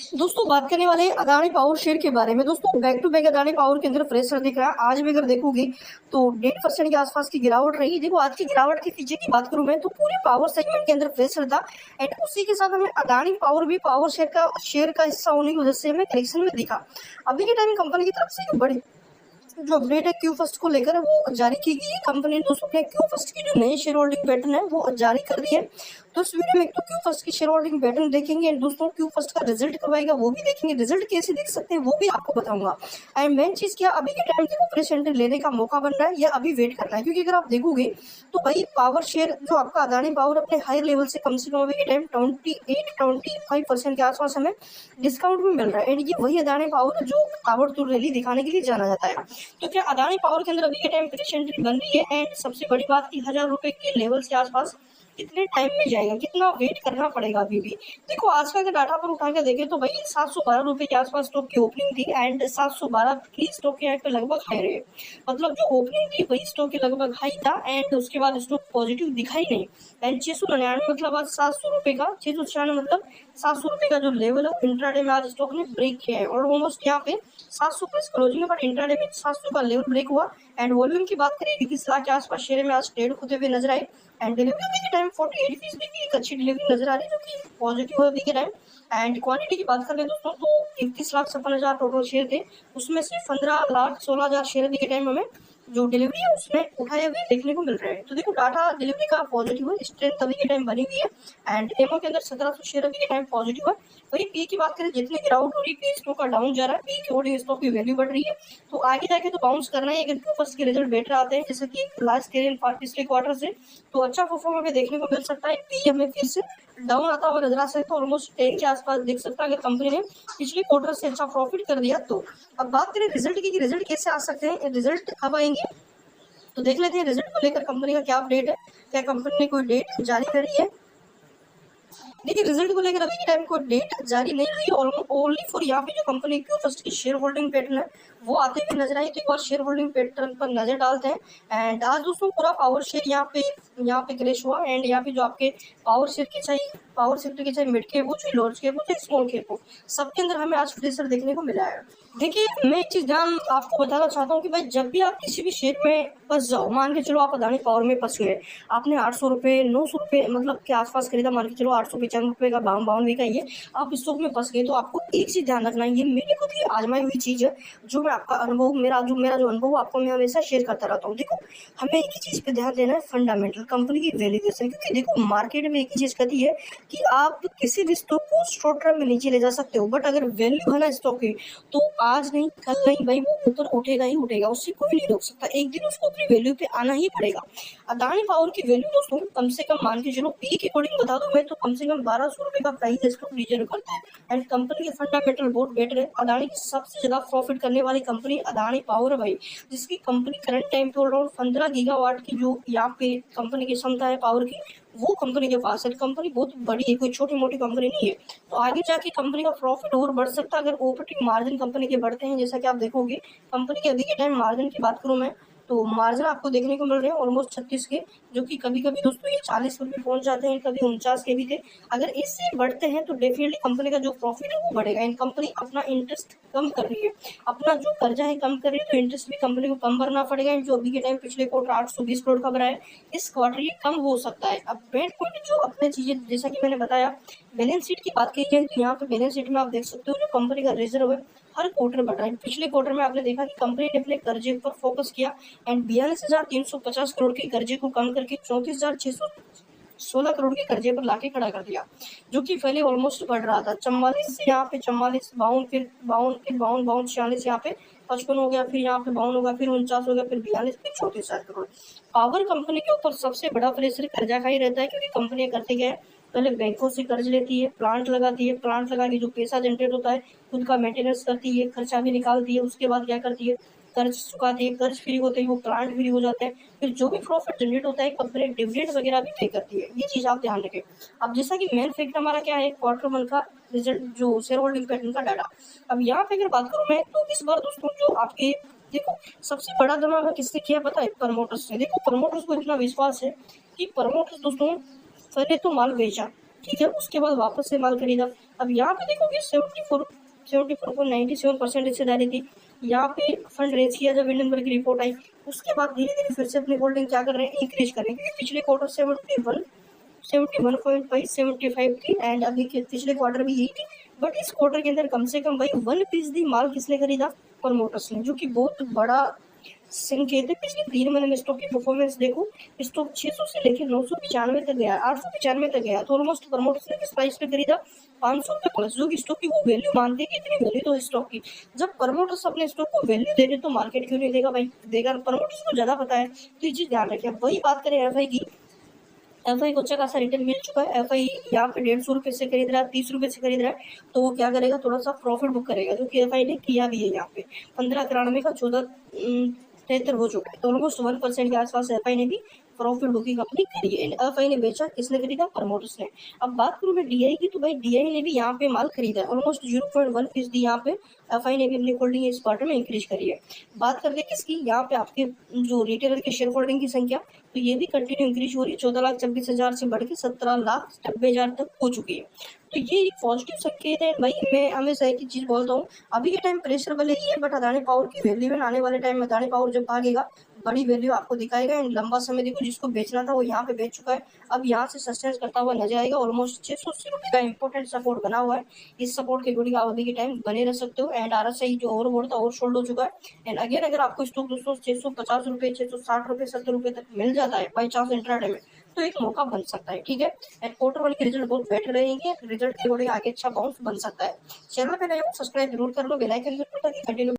दोस्तों बात करने वाले हैं अदानी पावर शेयर के बारे में। दोस्तों back to back Adani power के अंदर प्रेशर दिख रहा है। आज भी अगर देखोगे तो 1.5% के आसपास की गिरावट रही। देखो आज की गिरावट के पीछे की बात करूं मैं तो पूरे पावर सेगमेंट के अंदर प्रेशर था एंड उसी के साथ हमें अदानी पावर भी पावर शेयर का हिस्सा होने की वजह से हमें करेक्शन में दिखा। अभी के टाइम कंपनी की तरफ से बड़े जो अपडेट है क्यू फर्स्ट को लेकर वो जारी की गई है। कंपनी ने दोस्तों ने क्यू फर्स्ट की जो नई शेयर होल्डिंग पैटर्न है वो जारी कर दी है। तो इस वीडियो में तो क्यू फर्स्ट की शेयर होल्डिंग पैटर्न देखेंगे एंड दोस्तों क्यू फर्स्ट का रिजल्ट कब आएगा वो भी देखेंगे। रिजल्ट कैसे देख सकते हैं वो भी आपको बताऊंगा। एंड मेन चीज क्या अभी के टाइम देखो फ्रेश एंट्री लेने का मौका बन रहा है या अभी वेट करना है, क्योंकि अगर आप देखोगे तो भाई पावर शेयर जो आपका अदानी पावर अपने हायर लेवल से कम अभी के टाइम 25% के आसपास हमें डिस्काउंट में मिल रहा है। एंड ये वही अदानी पावर जो पावर टू रैली दिखाने के लिए जाना जाता है। तो क्या अदानी पावर के अंदर अभी के टाइम फ्रेश एंट्री बन रही है एंड सबसे बड़ी बात 1000 रुपए के लेवल के आसपास कितने टाइम में जाएगा, कितना वेट करना पड़ेगा अभी भी। देखो आज का अगर डाटा पर उठा के देखें तो भाई 712 रुपए के आसपास स्टॉक की ओपनिंग थी एंड 712 की स्टॉक के यहाँ पे लगभग हाई रहे। मतलब जो ओपनिंग थी वही स्टॉक के लगभग हाई था एंड उसके बाद स्टॉक पॉजिटिव दिखाई नहीं। एंड 699 मतलब आज 700 रुपए का 696 मतलब 700 रुपए का जो लेवल है इंट्राडे में आज स्टॉक ने ब्रेक किया है और ऑलमोस्ट यहाँ पे 700 प्लस क्लोजिंग है, बट इंट्राडे में 700 का लेवल ब्रेक हुआ। एंड वॉल्यूम की बात करें 21 लाख के आसपास शेयर में आज ट्रेड होते हुए नजर आए। एंड डिलीवरी के टाइम 48% की एक अच्छी डिलीवरी नजर आ रही है जो कि पॉजिटिव है अभी के टाइम। एंड क्वांटिटी की बात करें दोस्तों तो 31,56,000 टोटल शेयर थे, उसमें से 15,16,000 शेयर अभी के टाइम हमें जो डिलीवरी है उसमें उठाए हुए देखने को मिल रहे हैं। तो देखो डाटा डिलीवरी का पॉजिटिव है, स्ट्रेंथ अभी के टाइम बनी हुई है। एंड एमओ के अंदर 1700 शेयर अभी के टाइम पॉजिटिव है। वही पी की बात करें जितने गिरावट हो रही है स्टॉक का डाउन जा रहा है, पी की होल्डिंग स्टॉक की वैल्यू बढ़ रही है। तो आगे जाके तो बाउंस करना है अगर फर्स्ट के रिजल्ट बेटर आते हैं जैसे कि लास्ट ईयर पिछले क्वार्टर से, तो अच्छा परफॉर्म हमें देखने को मिल सकता है। पी हमें फिर से डाउन आता हुआ नजर आ सकता है, ऑलमोस्ट 10 के आसपास देख सकता है अगर कंपनी ने पिछले क्वार्टर से अच्छा प्रॉफिट कर दिया तो। अब बात करें रिजल्ट की कि रिजल्ट कैसे आ सकते हैं, रिजल्ट कब आएंगे तो देख लेते हैं। रिजल्ट को लेकर कंपनी का क्या अपडेट है, क्या कंपनी ने कोई डेट जारी करी है। देखिए रिजल्ट को लेकर अभी के टाइम कोई डेट जारी नहीं हुई और ओनली फॉर यहाँ पे जो कंपनी की फर्स्ट की शेयर होल्डिंग पैटर्न है वो आते हुए नजर आई। तो एक बार शेयर होल्डिंग पैटर्न पर नजर डालते हैं। एंड आज दोस्तों पूरा पावर शेयर यहाँ पे क्रैश हुआ एंड यहाँ पे जो आपके पावर सेक्टर के चाहे मिड कैप हो चाहे लार्ज कैप हो चाहे स्मॉल कैप हो सबके अंदर हमें आज प्रेशर देखने को मिला है। देखिए मैं एक चीज ध्यान आपको बताना चाहता हूँ कि भाई जब भी आप किसी भी शेयर में फंस जाओ, मान के चलो आप अदानी पावर में फंस गए, आपने 800 रुपए 900 रुपए मतलब के आसपास खरीदा, मान के चलो 895 रुपए का बावन का ये आप स्टॉक में फंस गए, तो आपको एक चीज ध्यान रखना है, ये मेरी खुद की आजमाई हुई चीज है जो मैं आपका अनुभव मेरा जो अनुभव आपको मैं हमेशा शेयर करता रहता हूँ। देखो हमें एक ही चीज पे ध्यान देना है, फंडामेंटल कंपनी की वैल्यूएशन, क्योंकि देखो मार्केट में एक ही चीज कहती है कि आप किसी भी स्टॉक को शॉर्ट टर्म में नीचे ले जा सकते हो, बट अगर वैल्यू है ना स्टॉक की तो आज नहीं कल नहीं भाई वो ऊपर उठेगा ही उठेगा, उससे कोई नहीं रोक सकता, एक दिन उसको अपनी वैल्यू पे आना ही पड़ेगा। अदानी पावर की वैल्यू दोस्तों कम से कम मान के चलो पी के अकॉर्डिंग बता दूं मैं तो कम से कम 1200 रुपए का प्राइस इसको डिजर्व करता है। एंड कंपनी के फंडामेंटल बहुत बेटर है। अदानी की सबसे ज्यादा प्रॉफिट करने वाली कंपनी अदानी पावर है भाई, जिसकी कंपनी करंट टाइम पे अराउंड 15 गीगावाट की जो यहाँ पे कंपनी की क्षमता है पावर की वो कंपनी के पास है। कंपनी बहुत बड़ी है, कोई छोटी मोटी कंपनी नहीं है। तो आगे जाके कंपनी का प्रॉफिट और बढ़ सकता है अगर ऑपरेटिंग मार्जिन कंपनी के बढ़ते हैं, जैसा कि आप देखोगे कंपनी के अभी के टाइम मार्जिन की बात करूं मैं तो मार्जिन आपको देखने को मिल रहे हैं ऑलमोस्ट 36 के, जो कि कभी कभी दोस्तों ये 40 पर भी पहुंच जाते हैं, कभी 49 के भी थे। अगर इससे बढ़ते हैं तो डेफिनेटली कंपनी का जो प्रॉफिट है वो बढ़ेगा। इन कंपनी अपना इंटरेस्ट कम कर रही है, अपना जो कर्जा है कम कर रही है, तो इंटरेस्ट भी कंपनी को कम भरना पड़ेगा। जो अभी के टाइम पिछले क्वार्टर 820 करोड़ का भरा है, इस क्वार्टर ये कम हो सकता है। अब मेन पॉइंट जो अपने चीजें जैसा कि मैंने बताया बैलेंस शीट की बात की है, तो यहाँ पे बैलेंस शीट में आप देख सकते हो जो कंपनी का रिजर्व है हर क्वार्टर बढ़ रहा है। पिछले क्वार्टर में आपने देखा कि कंपनी ने अपने कर्जे पर फोकस किया एंड 42,350 करोड़ के कर्जे को कम करके 34,616 करोड़ के कर्जे पर लाके खड़ा कर दिया, जो कि पहले ऑलमोस्ट बढ़ रहा था 44 से यहाँ पे 44 52 फिर 52 46 यहाँ पे 55 हो गया, फिर यहाँ पे 52 होगा, फिर 49 हो गया, फिर 42 फिर 34 करोड़। पावर कंपनी के ऊपर सबसे बड़ा प्रेशर कर्जा का ही रहता है, क्योंकि कंपनियां करती क्या है पहले बैंकों से कर्ज लेती है, प्लांट लगाती है, प्लांट लगा के जो पैसा जनरेट होता है खुद का मेंटेनेंस करती है, खर्चा भी निकालती है, उसके बाद क्या करती है कर्ज चुकाती है, कर्ज फ्री होते ही वो प्लांट फ्री हो जाता है, फिर जो भी प्रॉफिट जनरेट होता है कंपनी डिविडेंड वगैरह भी पे करती है। ये चीज आप ध्यान रखें। अब जैसा कि मेन फैक्ट हमारा क्या है क्वार्टर वन का रिजल्ट जो शेयर होल्डिंग पैटर्न का डाटा। अब यहाँ पे अगर बात करूँ मैं तो इस बार दोस्तों जो आपके देखो सबसे बड़ा धमाका किससे किया पता है, प्रमोटर्स से। देखो प्रमोटर्स को इतना विश्वास है कि प्रमोटर्स दोस्तों पहले तो माल बेचा, ठीक है, उसके बाद वापस से माल खरीदा। अब यहाँ पे देखोगे 74.97% हिस्सेदारी थी। यहाँ पे फंड रेज किया जब इंडियन की रिपोर्ट आई, उसके बाद धीरे धीरे फिर से अपनी होल्डिंग क्या कर रहे हैं, इंक्रीज कर रहे हैं, क्योंकि पिछले क्वार्टर 71.5 75 थी एंड अभी के पिछले क्वार्टर भी यही थी। बट इस क्वार्टर के अंदर कम से कम भाई 1% माल किसने खरीदा, प्रमोटर्स ने, जो कि बहुत बड़ा संकेत है। पिछले 3 महीने में स्टॉक की परफॉर्मेंस देखो, स्टॉक 600 से लेकर 995 तक गया, 895 तक गया, तो ऑलमोस्ट प्रमोटर्स ने किस प्राइस पे खरीदा, 500 रुपये प्लस, जो कि स्टॉक की वो वैल्यू मानते हैं कि इतनी वैल्यू तो स्टॉक की। जब प्रमोटर्स अपने स्टॉक को वैल्यू दे रहे तो मार्केट क्यों नहीं देगा भाई, देगा। प्रमोटर्स को ज्यादा पता है, तो ये चीज ध्यान रखिए। वही बात करें एफआई की, एफआई को अच्छा खासा रिटर्न मिल चुका है। एफआई यहाँ पे 150 रुपये से खरीद रहा है, 30 रुपये से खरीद रहा है, तो वो क्या करेगा, थोड़ा सा प्रॉफिट बुक करेगा, जो कि एफआई ने किया भी है। यहाँ पे 15 93 का 14 हो चुका है, तो ऑलमोस्ट 1% के आसपास एफआई ने भी प्रॉफिट बुकिंग अपनी करी है। एफआई ने बेचा, किसने खरीदा, प्रमोटर्स ने। अब बात करूँ मैं डीआई की, तो भाई डीआई ने भी यहाँ पे माल खरीदा है, ऑलमोस्ट 0.1% यहाँ पे एफआई ने भी अपनी होल्डिंग इस क्वार्टर में इंक्रीज करी है। बात करते हैं किसकी, यहाँ पे आपके जो रिटेलर के शेयर होल्डिंग की संख्या, तो ये भी कंटिन्यू इंक्रीज हो रही है, 14,26,000 से बढ़ के 17,90,000 तक हो चुकी है। तो ये एक पॉजिटिव संकेत है भाई। मैं हमेशा एक ही चीज बोलता हूँ, अभी के टाइम प्रेशर वाले ही है, बट अदानी पावर की वैल्यू है, आने वाले टाइम में अदानी पावर जब भागेगा बड़ी वैल्यू आपको दिखाएगा। एंड लंबा समय देखो, जिसको बेचना था वो यहाँ पे बेच चुका है, अब यहाँ से सस्टेन करता हुआ नजर आएगा। ऑलमोस्ट 680 रुपये का इंपॉर्टेंट सपोर्ट बना हुआ है, इस सपोर्ट के गुड़ी अवधि के टाइम बने रह सकते हो। एंड आरएसआई जो ओवरबोर्ड था ओवरसोल्ड हो चुका है। एंड अगेन अगर आपको स्टॉक दोस्तों 650 रुपये, 660 रुपये, 70 रुपये तक मिल जाता है बाई चांस इंट्राडे में, तो एक मौका बन सकता है। ठीक है, एंड क्वार्टर वन के रिजल्ट बहुत बेटर रहेंगे, रिजल्ट के अकॉर्डिंग आगे अच्छा बाउंस बन सकता है। चैनल पे नए हो सब्सक्राइब जरूर कर लो, बेल आइकन जरूर ताकि कंटिन्यू